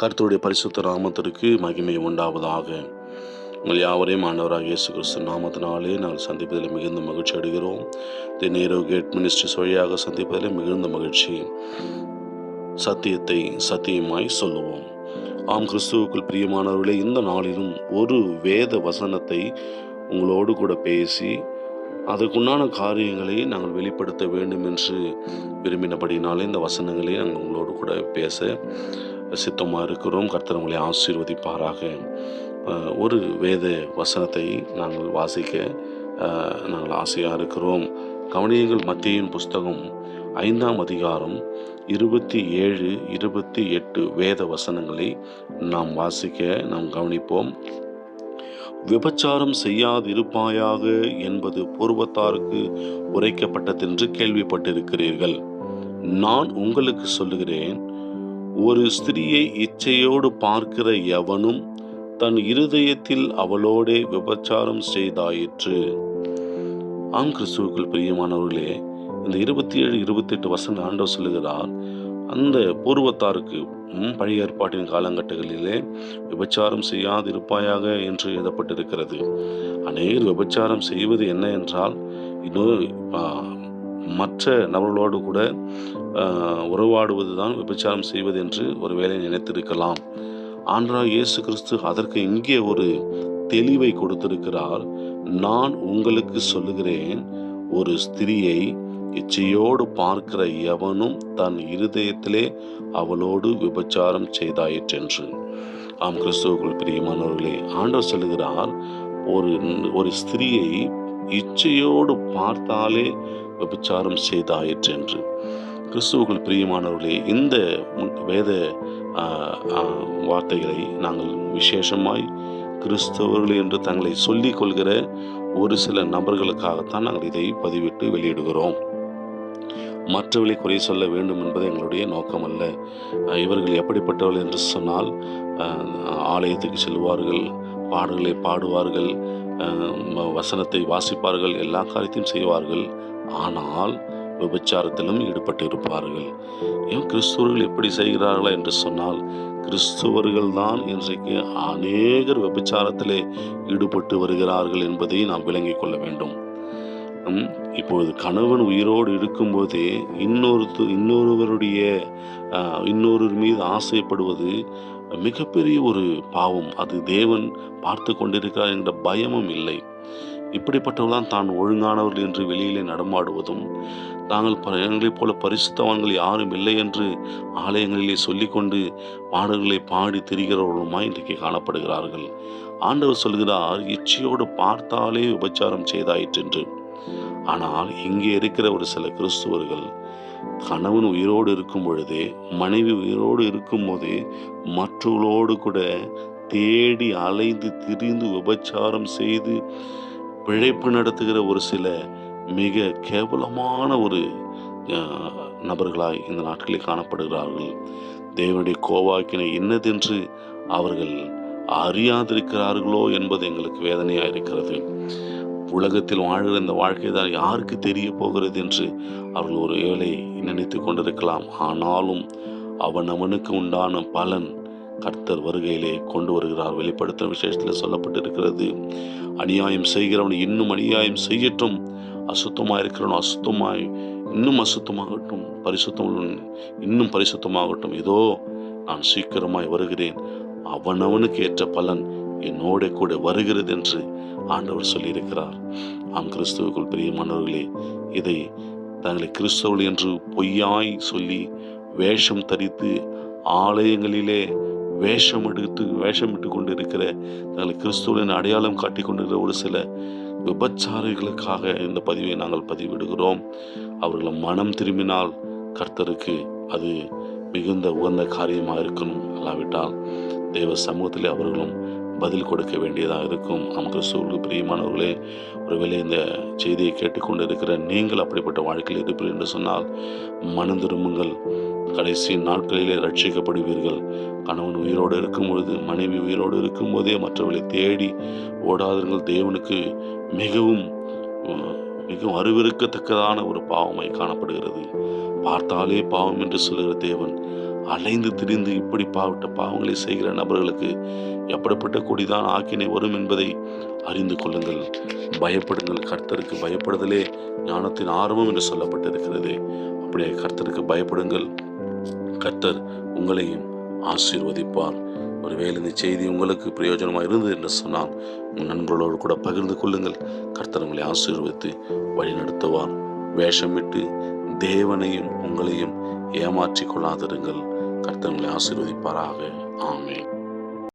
கர்த்தருடைய பரிசுத்த நாமத்திற்கு மகிமை உண்டாவதாக. உங்கள் யாவரையும் ஆண்டவராக இயேசு கிறிஸ்து நாமத்தினாலே நாங்கள் சந்திப்பதில் மிகுந்த மகிழ்ச்சி அடைகிறோம். தி நேரோ கேட் மினிஸ்ட்ரிஸ் வழியாக சந்திப்பதில் மிகுந்த மகிழ்ச்சி. சத்தியத்தை சத்தியமாய் சொல்லுவோம். ஆம், கிறிஸ்துவுக்குள் பிரியமானவர்களே, இந்த நாளிலும் ஒரு வேத வசனத்தை உங்களோடு கூட பேசி அதற்குண்டான காரியங்களை நாங்கள் வெளிப்படுத்த வேண்டும் என்று விரும்பினபடினாலே இந்த வசனங்களை நாங்கள் உங்களோடு கூட பேச சித்தமாக இருக்கிறோம். கர்த்தர் உங்களை ஆசீர்வதிப்பாராக. ஒரு வேத வசனத்தை நாங்கள் வாசிக்க நாங்கள் ஆசையாக இருக்கிறோம். கவனியங்கள். மத்தேயுவின் புஸ்தகம் 5ஆம் அதிகாரம் 27, 28 வேத வசனங்களை நாம் வாசிக்க நாம் கவனிப்போம். விபச்சாரம் செய்யாதிருப்பாயாக என்பது பூர்வத்தாருக்கு உரைக்கப்பட்டதென்று கேள்விப்பட்டிருக்கிறீர்கள். நான் உங்களுக்கு சொல்லுகிறேன், ஒரு ஸ்திரியை இச்சையோடு பார்க்கிற எவனும் தன் இருதயத்தில் அவளோடே விபச்சாரம் செய்தாயிற்று. ஆம், கிறிஸ்துவுக்குள் பிரியமானவர்களே, இந்த 27, 28 வசனம் ஆண்டவர் சொல்லுகிறார், அந்த பூர்வத்தாருக்கு பழைய ஏற்பாட்டின் காலகட்டங்களிலே விபச்சாரம் செய்யாதிருப்பாயாக என்று எழுதப்பட்டிருக்கிறது. அநேகர் விபச்சாரம் செய்வது என்ன என்றால், இன்னொரு மற்ற நபர்களோடு கூட உறவாடுவது தான் விபச்சாரம் செய்வது என்று ஒருவேளை நினைத்திருக்கலாம். ஆண்டவராகிய இயேசு கிறிஸ்து அதற்கு இங்கே ஒரு தெளிவை கொடுத்திருக்கிறார். நான் உங்களுக்கு சொல்லுகிறேன், ஒரு ஸ்திரியை இச்சையோடு பார்க்கிற எவனும் தன் இருதயத்திலே அவளோடு விபச்சாரம் செய்தாயிற்றென்று. ஆம், கிறிஸ்துவுக்குள் பிரியமானவர்களே, ஆண்டவர் சொல்லுகிறார், ஒரு ஸ்திரியை இச்சையோடு பார்த்தாலே விபச்சாரம் செய்தாயிற்றென்று. கிறிஸ்துவுக்குள் பிரியமானவர்களே, இந்த வேத வார்த்தைகளை நாங்கள் விசேஷமாய் கிறிஸ்தவர்கள் என்று தங்களை சொல்லிக் கொள்கிற ஒரு சில நபர்களுக்காகத்தான் நாங்கள் இதை பதிவிட்டு வெளியிடுகிறோம். மற்றவர்களை குறை சொல்ல வேண்டும் என்பது எங்களுடைய நோக்கம் அல்ல. இவர்கள் எப்படிப்பட்டவர்கள் என்று சொன்னால், ஆலயத்துக்கு செல்வார்கள், பாடல்களை பாடுவார்கள், வசனத்தை வாசிப்பார்கள், எல்லா காரியத்தையும் செய்வார்கள், ஆனால் விபச்சாரத்திலும் ஈடுபட்டு இருப்பார்கள். ஏன் கிறிஸ்துவர்கள் எப்படி செய்கிறார்களா என்று சொன்னால், கிறிஸ்துவர்கள் தான் இன்றைக்கு அநேகர் விபச்சாரத்திலே ஈடுபட்டு வருகிறார்கள் என்பதை நாம் விளங்கிக் கொள்ள வேண்டும். இப்பொழுது கணவன் உயிரோடு இருக்கும்போதே இன்னொருவர் மீது ஆசைப்படுவது மிகப்பெரிய ஒரு பாவம். அது தேவன் பார்த்து கொண்டிருக்கிறார் என்ற பயமும் இல்லை. இப்படிப்பட்டவர்கள்தான் தான் ஒழுங்கானவர்கள் என்று வெளியிலே நடமாடுவதும், தாங்கள் எங்களைப் போல பரிசுத்தவான்கள் யாரும் இல்லை என்று ஆலயங்களிலே சொல்லிக்கொண்டு பாடல்களை பாடி திரிகிறவர்களுமாய் இன்றைக்கு காணப்படுகிறார்கள். ஆண்டவர் சொல்கிறார், இச்சையோடு பார்த்தாலே விபச்சாரம் செய்தாயிற்றென்று. ஆனால் இங்கே இருக்கிற ஒரு சில கிறிஸ்துவர்கள் கணவன் உயிரோடு இருக்கும் பொழுதே, மனைவி உயிரோடு இருக்கும் போதே மற்றவர்களோடு கூட தேடி அலைந்து திரிந்து விபச்சாரம் செய்து பிழைப்பு நடத்துகிற ஒரு சில மிக கேவலமான ஒரு நபர்களாய் இந்த நாட்களில் காணப்படுகிறார்கள். தேவனுடைய கோபாக்கினை என்னதென்று அவர்கள் அறியாதிருக்கிறார்களோ என்பது எங்களுக்கு வேதனையாக இருக்கிறது. உலகத்தில் வாழ்கிற இந்த வாழ்க்கை தான் யாருக்கு தெரிய போகிறது என்று அவர்கள் ஒரு வேளை நினைத்து கொண்டிருக்கலாம். ஆனாலும் அவனுக்கு உண்டான பலன் கர்த்தர் வருகையிலே கொண்டு வருகிறார். வெளிப்படுத்தும் விசேஷத்தில் சொல்லப்பட்டிருக்கிறது, அநியாயம் செய்கிறவன் இன்னும் அநியாயம் செய்யட்டும், அசுத்தமாக இருக்கிறவன் இன்னும் அசுத்தமாகட்டும், பரிசுத்தம் இன்னும் பரிசுத்தமாகட்டும். இதோ நான் சீக்கிரமாய் வருகிறேன், அவனவனுக்கு ஏற்ற பலன் என்னோட கூட வருகிறது என்று ஆண்டவர் சொல்லியிருக்கிறார். ஆம், கிறிஸ்துவுக்குள் பிரியமானவர்களே, இதை தங்களை கிறிஸ்தவர்கள் என்று பொய்யாய் சொல்லி வேஷம் தரித்து ஆலயங்களிலே வேஷமிட்டு கொண்டிருக்கிற, தங்களை கிறிஸ்துவின் அடையாளம் காட்டி கொண்டிருக்கிற ஒரு சில விபச்சாரிகளுக்காக இந்த பதிவை நாங்கள் பதிவிடுகிறோம். அவர்கள் மனம் திரும்பினால் கர்த்தருக்கு அது மிகுந்த உகந்த காரியமாக இருக்கணும். அல்லாவிட்டால் தேவ சமூகத்திலே அவர்களும் பதில் கொடுக்க வேண்டியதாக இருக்கும். ஆம், கிறிஸ்துவுக்கு பிரியமானவர்களே, ஒருவேளை இந்த செய்தியை கேட்டுக்கொண்டு இருக்கிற நீங்கள் அப்படிப்பட்ட வாழ்க்கையில் இருப்பீர்கள் என்று சொன்னால் மனம் திரும்புங்கள். கடைசி நாட்களிலே ரட்சிக்கப்படுவீர்கள். கணவன் உயிரோடு இருக்கும் பொழுது, மனைவி உயிரோடு இருக்கும் போதே மற்றவர்களை தேடி ஓடாதீர்கள். தேவனுக்கு மிகவும் மிகவும் அருவருக்கத்தக்கதான ஒரு பாவமாய் காணப்படுகிறது. பார்த்தாலே பாவம் என்று சொல்லுகிற தேவன் அலைந்து திரிந்து இப்படி பாவங்களை செய்கிற நபர்களுக்கு எப்படிப்பட்ட கொடிதான் ஆக்கினை வரும் என்பதை அறிந்து கொள்ளுங்கள். பயப்படுங்கள். கர்த்தருக்கு பயப்படுதலே ஞானத்தின் ஆரம்பம் என்று சொல்லப்பட்டிருக்கிறது. அப்படியே கர்த்தருக்கு பயப்படுங்கள். கர்த்தர் உங்களையும் ஆசீர்வதிப்பார். ஒருவேளை இந்த செய்தி உங்களுக்கு பிரயோஜனமாக இருந்தது என்று சொன்னால் உங்கள் நண்பர்களோடு கூட பகிர்ந்து கொள்ளுங்கள். கர்த்தர் உங்களை ஆசீர்வதித்து வழி நடத்துவார். வேஷமிட்டு தேவனையும் உங்களையும் ஏமாற்றிக் கொள்ளாதிருங்கள். கர்த்தர் உங்களை ஆசீர்வதிப்பாராக. ஆமென்.